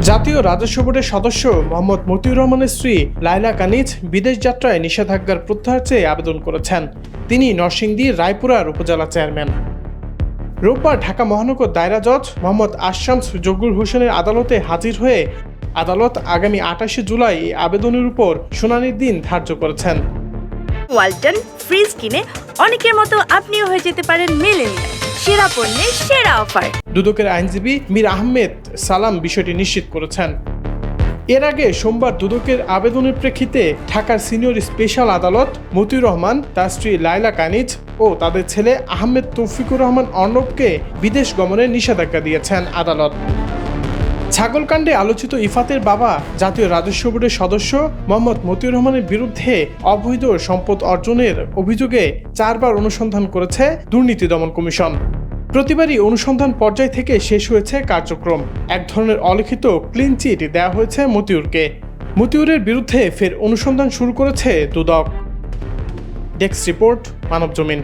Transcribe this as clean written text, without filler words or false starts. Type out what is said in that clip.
জাতীয় রাজস্ব বোর্ডের সদস্য মোহাম্মদ মতিউর রহমানের স্ত্রী লায়লা কানিজ বিদেশ যাত্রায় নিষেধাজ্ঞার প্রত্যাহার চেয়ে আবেদন করেছেন। তিনি নরসিংদী রায়পুরার উপজেলা চেয়ারম্যান। রোববার ঢাকা মহানগর দায়রা জজ মোহাম্মদ আশশামস জহুর হোসেনের আদালতে হাজির হয়ে আদালত আগামী 28শে জুলাই এই আবেদনের উপর শুনানির দিন ধার্য করেছেন। ওয়ালটন ফ্রিজ কিনে অনেকের মতো আপনিও হয়ে যেতে পারেন মিলেনিয়াল। সেরা পণ্যের সেরা অফার। দুদকের আইনজীবী মীর আহমেদ সালাম বিষয়টি নিশ্চিত করেছেন। এর আগে সোমবার দুদকের আবেদনের প্রেক্ষিতে ঢাকার সিনিয়র স্পেশাল আদালত মতিউর রহমান, তার স্ত্রী লায়লা কানিজ ও তাদের ছেলে আহমেদ তৌফিকুর রহমান অর্ণবকে বিদেশ গমনের নিষেধাজ্ঞা দিয়েছেন আদালত। ছাগলকাণ্ডে আলোচিত ইফাতের বাবা জাতীয় রাজস্ব বোর্ডের সদস্য মোহাম্মদ মতিউর রহমানের বিরুদ্ধে অবৈধ সম্পদ অর্জনের অভিযোগে 4 বার অনুসন্ধান করেছে দুর্নীতি দমন কমিশন। প্রতিবারই অনুসন্ধান পর্যায় থেকে শেষ হয়েছে কার্যক্রম। এক ধরনের অলিখিত ক্লিন চিট দেওয়া হয়েছে মতিউরকে। মতিউরের বিরুদ্ধে ফের অনুসন্ধান শুরু করেছে দুদক। Desk report, Manabzamin.